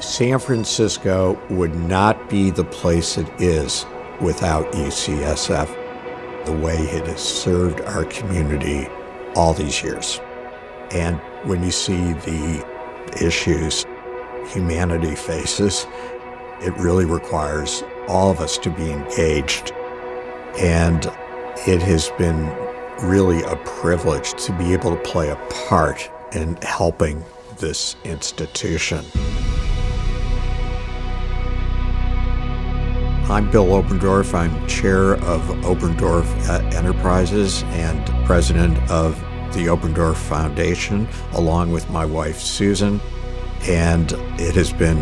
San Francisco would not be the place it is without UCSF, the way it has served our community all these years. And when you see the issues humanity faces, it really requires all of us to be engaged. And it has been really a privilege to be able to play a part in helping this institution. I'm Bill Oberndorf. I'm chair of Oberndorf Enterprises and president of the Oberndorf Foundation, along with my wife, Susan. And it has been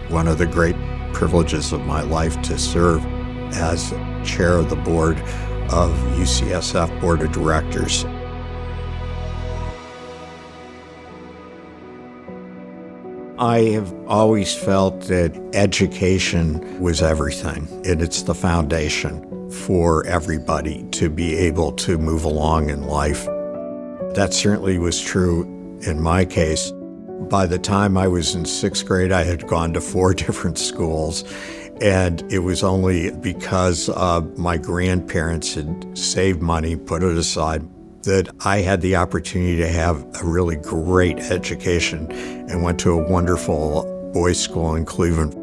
one of the great privileges of my life to serve as chair of the board of UCSF Board of Directors. I have always felt that education was everything, and it's the foundation for everybody to be able to move along in life. That certainly was true in my case. By the time I was in sixth grade, I had gone to 4 different schools, and it was only because my grandparents had saved money, put it aside, that I had the opportunity to have a really great education and went to a wonderful boys' school in Cleveland,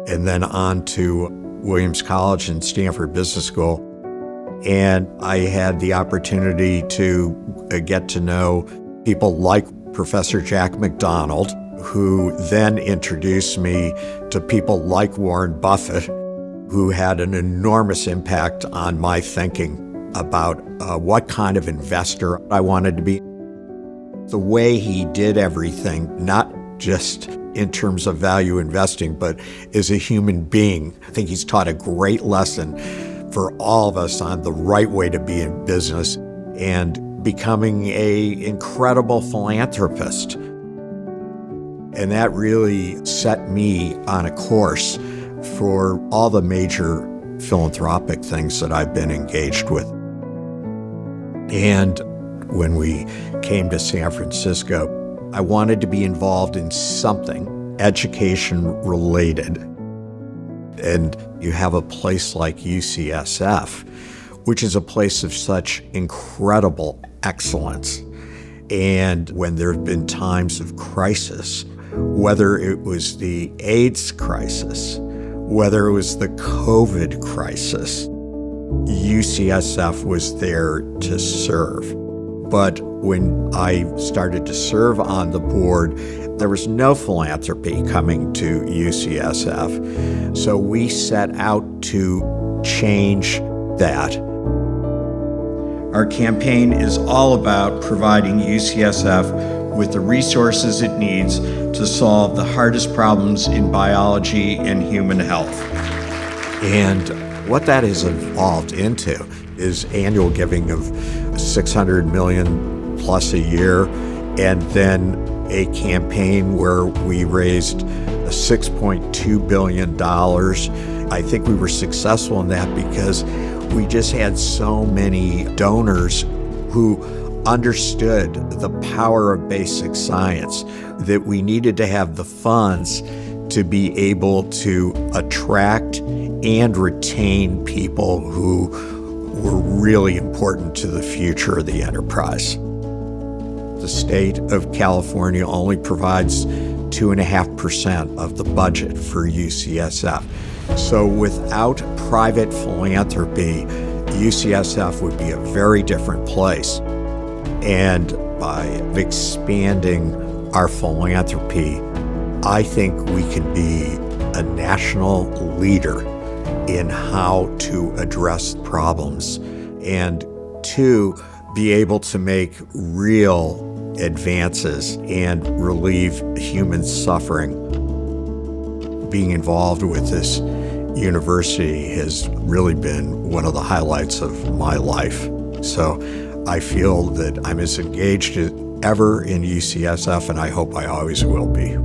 and then on to Williams College and Stanford Business School. And I had the opportunity to get to know people like Professor Jack McDonald, who then introduced me to people like Warren Buffett, who had an enormous impact on my thinking about what kind of investor I wanted to be. The way he did everything, not just in terms of value investing, but as a human being. I think he's taught a great lesson for all of us on the right way to be in business and becoming an incredible philanthropist. And that really set me on a course for all the major philanthropic things that I've been engaged with. And when we came to San Francisco, I wanted to be involved in something education related. And you have a place like UCSF, which is a place of such incredible excellence. And when there have been times of crisis, whether it was the AIDS crisis, whether it was the COVID crisis, UCSF was there to serve. But when I started to serve on the board, there was no philanthropy coming to UCSF. So we set out to change that. Our campaign is all about providing UCSF with the resources it needs to solve the hardest problems in biology and human health. And what that has evolved into is annual giving of $600 million plus a year, and then a campaign where we raised $6.2 billion. I think we were successful in that because we just had so many donors who understood the power of basic science, that we needed to have the funds to be able to attract and retain people who were really important to the future of the enterprise. The state of California only provides 2.5% of the budget for UCSF. So without private philanthropy, UCSF would be a very different place. And by expanding our philanthropy, I think we can be a national leader in how to address problems, and to be able to make real advances and relieve human suffering. Being involved with this university has really been one of the highlights of my life. So I feel that I'm as engaged as ever in UCSF, and I hope I always will be.